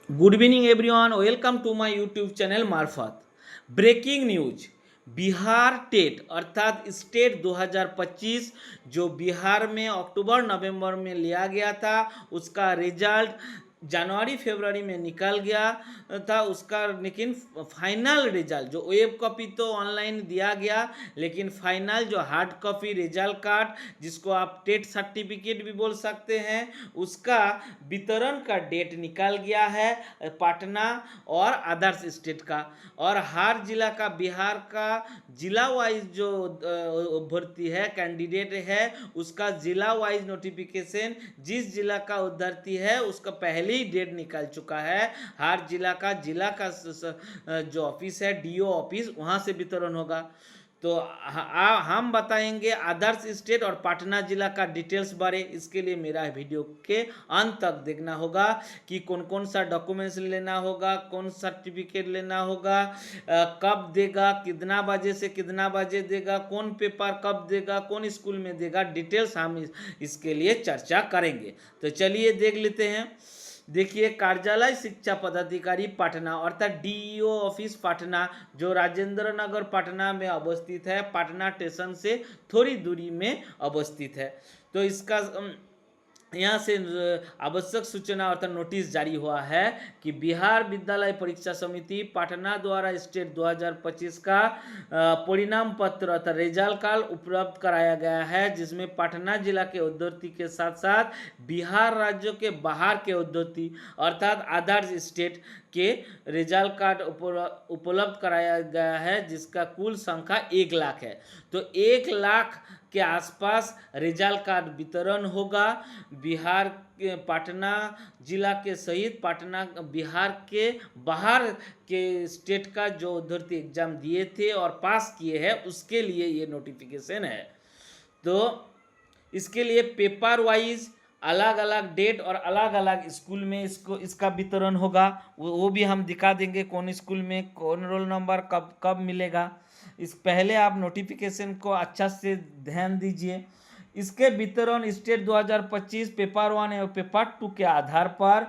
Good evening everyone, welcome to my YouTube channel मार्फत। Breaking news, Bihar TET अर्थात STET 2025 जो बिहार में अक्टूबर नवंबर में लिया गया था, उसका रिजल्ट जनवरी फरवरी में निकल गया था उसका। लेकिन फाइनल रिजल्ट जो वेब कॉपी तो ऑनलाइन दिया गया, लेकिन फाइनल जो हार्ड कॉपी रिजल्ट कार्ड, जिसको आप टेट सर्टिफिकेट भी बोल सकते हैं, उसका वितरण का डेट निकल गया है पटना और अदर्स स्टेट का। और हर जिला का, बिहार का जिला वाइज जो भर्ती है, कैंडिडेट है, उसका जिला वाइज नोटिफिकेशन जिस जिला का उधरती है उसका पहले ही डेट निकल चुका है। हर जिला का जो ऑफिस है, डीओ ऑफिस, वहाँ से वितरण होगा। तो हम बताएंगे अदर्स स्टेट और पटना जिला का डिटेल्स बारे। इसके लिए मेरा वीडियो के अंत तक देखना होगा कि कौन कौन सा डॉक्यूमेंट्स लेना होगा, कौन सर्टिफिकेट लेना होगा, कब देगा, कितना बजे से कितना बजे देगा, कौन पेपर कब देगा, कौन स्कूल में देगा, डिटेल्स हम इसके लिए चर्चा करेंगे। तो चलिए देख लेते हैं। देखिए, कार्यालय शिक्षा पदाधिकारी पटना अर्थात डीईओ ऑफिस पटना, जो राजेंद्र नगर पटना में अवस्थित है, पटना स्टेशन से थोड़ी दूरी में अवस्थित है। तो इसका यहाँ से आवश्यक सूचना अर्थात नोटिस जारी हुआ है कि बिहार विद्यालय परीक्षा समिति पटना द्वारा स्टेट 2025 का परिणाम पत्र अर्थात रिजल्ट कार्ड उपलब्ध कराया गया है, जिसमें पटना जिला के अभ्यर्थी के साथ साथ बिहार राज्य के बाहर के अभ्यर्थी अर्थात अदर्स स्टेट के रिजल्ट कार्ड उपलब्ध कराया गया है, जिसका कुल संख्या 1 लाख है। तो 1 लाख के आसपास रिजल्ट कार्ड वितरण होगा बिहार के पटना जिला के सहित पटना बिहार के बाहर के स्टेट का जो अभ्यर्थी एग्जाम दिए थे और पास किए हैं, उसके लिए ये नोटिफिकेशन है। तो इसके लिए पेपर वाइज अलग अलग डेट और अलग अलग स्कूल में इसका वितरण होगा। वो भी हम दिखा देंगे, कौन स्कूल में कौन रोल नंबर कब कब मिलेगा। इस पहले आप नोटिफिकेशन को अच्छा से ध्यान दीजिए। इसके वितरण स्टेट 2025 पेपर 1 एवं पेपर 2 के आधार पर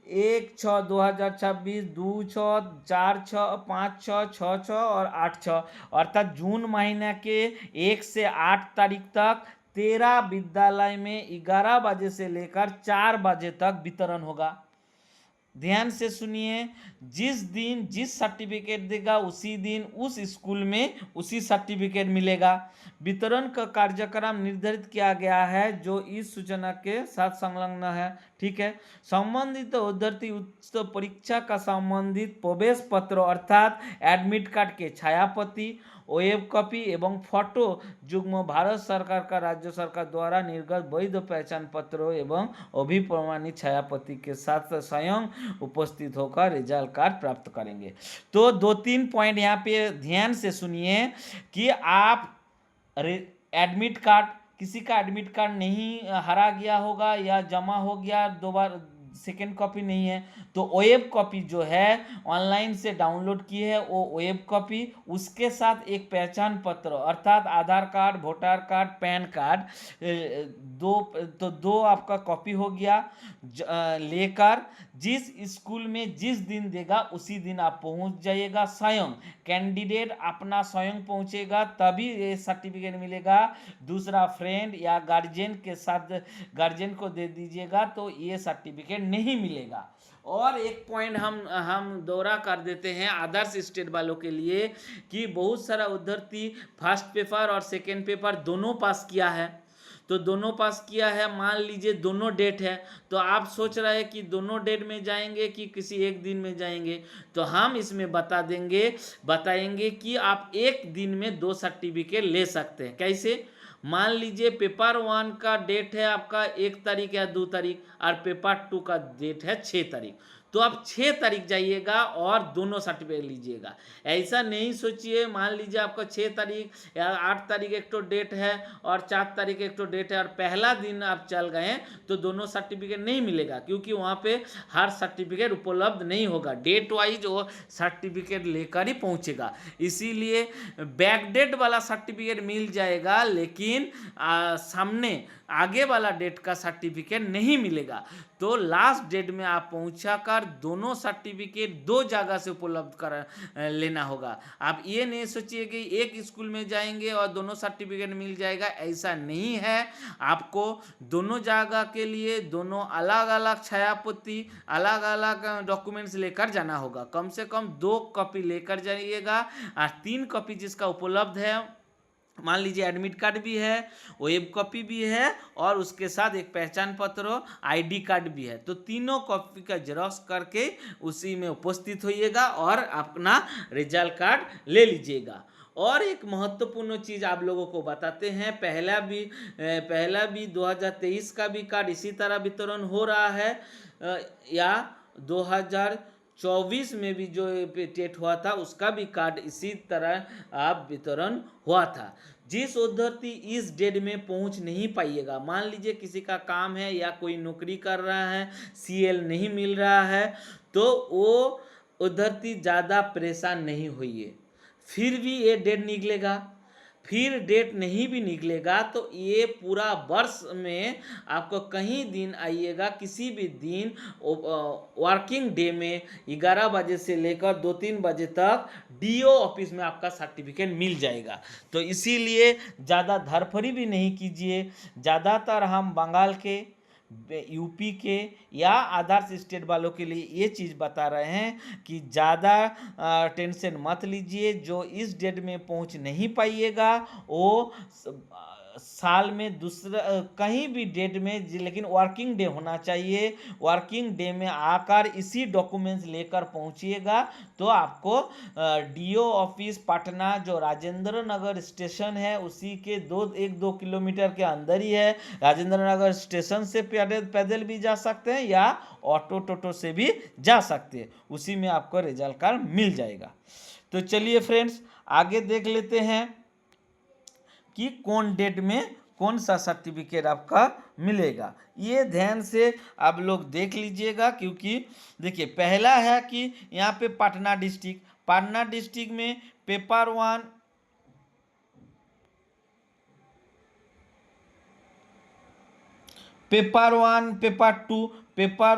1/6/2026, 2/6, 4/6, 5/6, 6/6 और 8/6 अर्थात जून महीने के 1 से 8 तारीख तक 13 विद्यालय में 11 बजे से लेकर 4 बजे तक वितरण होगा। ध्यान से सुनिए, जिस दिन जिस सर्टिफिकेट देगा उसी दिन उस स्कूल में उसी सर्टिफिकेट मिलेगा। वितरण का कार्यक्रम निर्धारित किया गया है जो इस सूचना के साथ संलग्न है। ठीक है। संबंधित अभ्यर्थी उच्च परीक्षा का संबंधित प्रवेश पत्र अर्थात एडमिट कार्ड के छायाप्रति, वेब कॉपी एवं फोटो जुग्म भारत सरकार का राज्य सरकार द्वारा निर्गत वैध पहचान पत्र एवं अभिप्रमाणित छायाप्रति के साथ स्वयं उपस्थित होकर रिजल्ट कार्ड प्राप्त करेंगे। तो 2-3 पॉइंट यहाँ पे ध्यान से सुनिए कि आप एडमिट कार्ड, किसी का एडमिट कार्ड नहीं हरा गया होगा या जमा हो गया, दोबारा सेकेंड कॉपी नहीं है, तो वेब कॉपी जो है ऑनलाइन से डाउनलोड की है, वो वेब कॉपी, उसके साथ एक पहचान पत्र अर्थात Aadhaar card, voter card, PAN card, दो आपका कॉपी हो गया, लेकर जिस स्कूल में जिस दिन देगा उसी दिन आप पहुंच जाइएगा। स्वयं कैंडिडेट अपना स्वयं पहुंचेगा तभी ये सर्टिफिकेट मिलेगा। दूसरा फ्रेंड या गार्जियन के साथ गार्जियन को दे दीजिएगा तो ये सर्टिफिकेट नहीं मिलेगा। और एक पॉइंट हम दोहरा कर देते हैं अदर्स स्टेट वालों के लिए कि बहुत सारा उधरती फर्स्ट पेपर और सेकेंड पेपर दोनों पास किया है। तो दोनों पास किया है, मान लीजिए दोनों डेट है, तो आप सोच रहे हैं कि दोनों डेट में जाएंगे कि किसी एक दिन में जाएंगे, तो हम इसमें बताएंगे कि आप एक दिन में 2 सर्टिफिकेट ले सकते हैं। कैसे? मान लीजिए पेपर 1 का डेट है आपका 1 तारीख या 2 तारीख और पेपर 2 का डेट है 6 तारीख, तो आप 6 तारीख जाइएगा और दोनों सर्टिफिकेट लीजिएगा। ऐसा नहीं सोचिए, मान लीजिए आपका 6 तारीख या 8 तारीख एक तो डेट है और 4 तारीख एक तो डेट है और पहला दिन आप चल गए तो दोनों सर्टिफिकेट नहीं मिलेगा, क्योंकि वहाँ पे हर सर्टिफिकेट उपलब्ध नहीं होगा। डेट वाइज वो सर्टिफिकेट लेकर ही पहुँचेगा। इसीलिए बैक डेट वाला सर्टिफिकेट मिल जाएगा, लेकिन सामने आगे वाला डेट का सर्टिफिकेट नहीं मिलेगा। तो लास्ट डेट में आप पहुंचा कर अनुसार दोनों सर्टिफिकेट दो जगह से उपलब्ध कर लेना होगा। आप ये नहीं सोचिए कि एक स्कूल में जाएंगे और दोनों सर्टिफिकेट मिल जाएगा, ऐसा नहीं है। आपको दोनों जगह के लिए दोनों अलग अलग छायापुत्री, अलग अलग डॉक्यूमेंट्स लेकर जाना होगा। कम से कम 2 कॉपी लेकर जाइएगा। और 3 कॉपी जिसका उपलब्ध है, मान लीजिए एडमिट कार्ड भी है, वेब कॉपी भी है और उसके साथ एक पहचान पत्र आईडी कार्ड भी है, तो तीनों कॉपी का जेरॉक्स करके उसी में उपस्थित होइएगा और अपना रिजल्ट कार्ड ले लीजिएगा। और एक महत्वपूर्ण चीज़ आप लोगों को बताते हैं, पहला भी 2023 का भी कार्ड इसी तरह वितरण हो रहा है, या 2024 में भी जो टेट हुआ था उसका भी कार्ड इसी तरह आप वितरण हुआ था। जिस अभ्यर्थी इस डेट में पहुंच नहीं पाइएगा, मान लीजिए किसी का काम है या कोई नौकरी कर रहा है, सीएल नहीं मिल रहा है, तो वो अभ्यर्थी ज़्यादा परेशान नहीं होइए। फिर भी ये डेट निकलेगा, फिर डेट नहीं भी निकलेगा तो ये पूरा वर्ष में आपको कहीं दिन आइएगा, किसी भी दिन वर्किंग डे में 11 बजे से लेकर 2-3 बजे तक डीओ ऑफिस में आपका सर्टिफिकेट मिल जाएगा। तो इसीलिए ज़्यादा धरफड़ी भी नहीं कीजिए। ज़्यादातर हम बंगाल के, यूपी के या अदर्स स्टेट वालों के लिए ये चीज़ बता रहे हैं कि ज़्यादा टेंशन मत लीजिए। जो इस डेट में पहुंच नहीं पाइएगा वो साल में दूसरा कहीं भी डेट में, लेकिन वर्किंग डे होना चाहिए। वर्किंग डे में आकर इसी डॉक्यूमेंट्स लेकर पहुंचिएगा तो आपको डीओ ऑफिस पटना, जो राजेंद्र नगर स्टेशन है उसी के 1-2 किलोमीटर के अंदर ही है। राजेंद्र नगर स्टेशन से पैदल भी जा सकते हैं या ऑटो से भी जा सकते हैं, उसी में आपको रिजल्ट कार्ड मिल जाएगा। तो चलिए फ्रेंड्स, आगे देख लेते हैं कि कौन डेट में कौन सा सर्टिफिकेट आपका मिलेगा। ये ध्यान से आप लोग देख लीजिएगा, क्योंकि देखिए पहला है कि यहाँ पे पटना डिस्ट्रिक्ट में पेपर 1, पेपर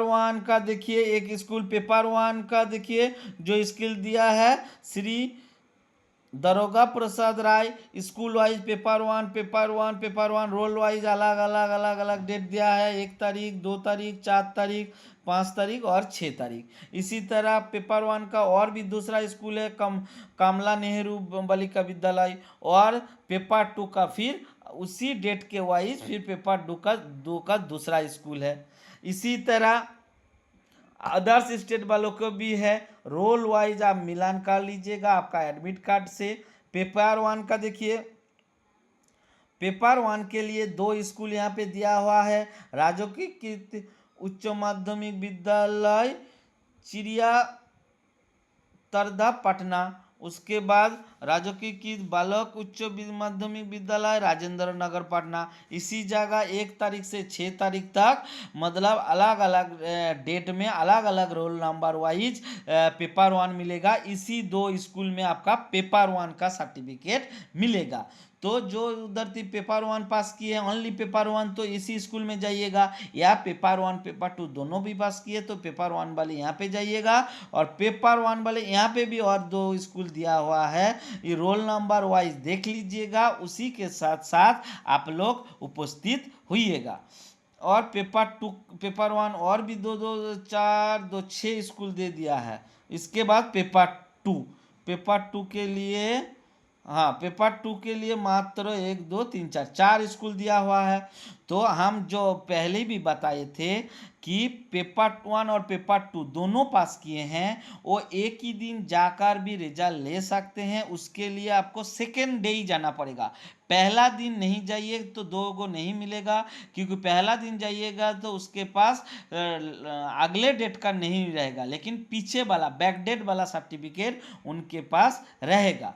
1 का देखिए, एक स्कूल पेपर 1 का देखिए जो स्किल दिया है Shri Daroga Prasad Rai, school wise paper 1 roll wise अलग डेट दिया है। 1 तारीख, 2 तारीख, 4 तारीख, 5 तारीख और 6 तारीख। इसी तरह पेपर 1 का और भी दूसरा स्कूल है कमला नेहरू बालिका विद्यालय, और पेपर 2 का फिर उसी डेट के वाइज फिर पेपर 2 का दूसरा स्कूल है। इसी तरह अदर्स स्टेट वालों को भी है, रोल वाइज आप मिलान कर लीजिएगा आपका एडमिट कार्ड से। पेपर 1 का देखिए, पेपर 1 के लिए 2 स्कूल यहाँ पे दिया हुआ है, राजकीय उच्च माध्यमिक विद्यालय चिड़िया तरदा पटना, उसके बाद राजकीय बालक उच्च माध्यमिक विद्यालय राजेंद्र नगर पटना। इसी जगह 1 तारीख से 6 तारीख तक, मतलब अलग अलग डेट में अलग अलग रोल नंबर वाइज पेपर 1 मिलेगा। इसी 2 स्कूल में आपका पेपर 1 का सर्टिफिकेट मिलेगा। तो जो उधर पेपर 1 पास किए हैं, ओनली पेपर 1, तो इसी स्कूल में जाइएगा, या पेपर 1 पेपर 2 दोनों भी पास किए तो पेपर 1 वाले यहाँ पे जाइएगा। और पेपर 1 वाले यहाँ पे भी और 2 स्कूल दिया हुआ है, ये रोल नंबर वाइज देख लीजिएगा, उसी के साथ साथ आप लोग उपस्थित होइएगा। और पेपर 1 और भी 6 स्कूल दे दिया है। इसके बाद पेपर 2 के लिए, हाँ पेपर 2 के लिए मात्र 1 2 3 4 स्कूल दिया हुआ है। तो हम जो पहले भी बताए थे कि पेपर 1 और पेपर 2 दोनों पास किए हैं, वो एक ही दिन जाकर भी रिजल्ट ले सकते हैं। उसके लिए आपको सेकेंड डे ही जाना पड़ेगा, पहला दिन नहीं जाइए तो 2 को नहीं मिलेगा, क्योंकि पहला दिन जाइएगा तो उसके पास अगले डेट का नहीं रहेगा, लेकिन पीछे वाला बैक डेट वाला सर्टिफिकेट उनके पास रहेगा।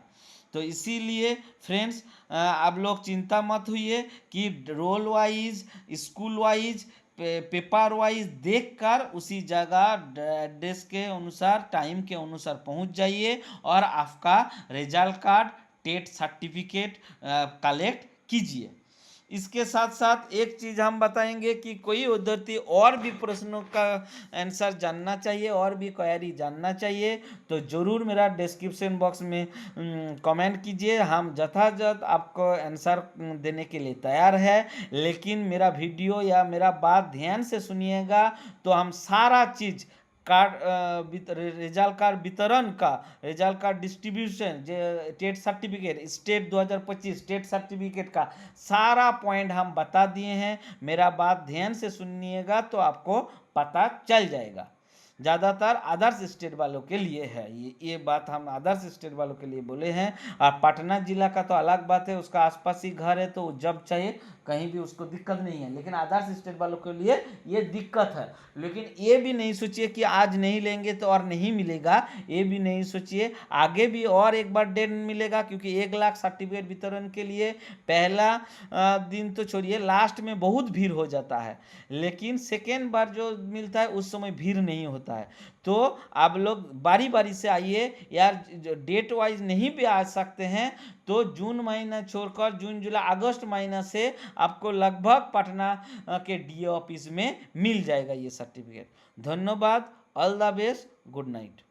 तो इसीलिए फ्रेंड्स आप लोग चिंता मत हुइए कि roll wise, school wise, paper wise देखकर उसी जगह एड्रेस के अनुसार, टाइम के अनुसार पहुंच जाइए और आपका result card, TET certificate collect कीजिए। इसके साथ साथ एक चीज़ हम बताएंगे कि कोई विद्यार्थी और भी प्रश्नों का आंसर जानना चाहिए और भी क्वेरी जानना चाहिए तो ज़रूर मेरा डिस्क्रिप्शन बॉक्स में कमेंट कीजिए। हम यथायथ आपको आंसर देने के लिए तैयार है। लेकिन मेरा वीडियो या मेरा बात ध्यान से सुनिएगा तो हम सारा चीज़ रिजल्ट कार्ड वितरण का, result card distribution, TET certificate, STET 2025 STET certificate का सारा पॉइंट हम बता दिए हैं। मेरा बात ध्यान से सुनिएगा तो आपको पता चल जाएगा। ज़्यादातर आदर्श स्टेट वालों के लिए है ये बात हम आदर्श स्टेट वालों के लिए बोले हैं। और पटना जिला का तो अलग बात है, उसका आसपास ही घर है तो जब चाहिए कहीं भी उसको दिक्कत नहीं है। लेकिन आदर्श स्टेट वालों के लिए ये दिक्कत है। लेकिन ये भी नहीं सोचिए कि आज नहीं लेंगे तो और नहीं मिलेगा, ये भी नहीं सोचिए, आगे भी और एक बार डेट मिलेगा। क्योंकि 1 लाख सर्टिफिकेट वितरण के लिए पहला दिन तो छोड़िए, लास्ट में बहुत भीड़ हो जाता है, लेकिन सेकेंड बार जो मिलता है उस समय भीड़ नहीं होता है। तो आप लोग बारी बारी से आइए यार, डेट वाइज नहीं भी आ सकते हैं तो जून महीना छोड़कर जून जुलाई अगस्त महीना से आपको लगभग पटना के डीओ ऑफिस में मिल जाएगा ये सर्टिफिकेट। धन्यवाद, all the best, good night.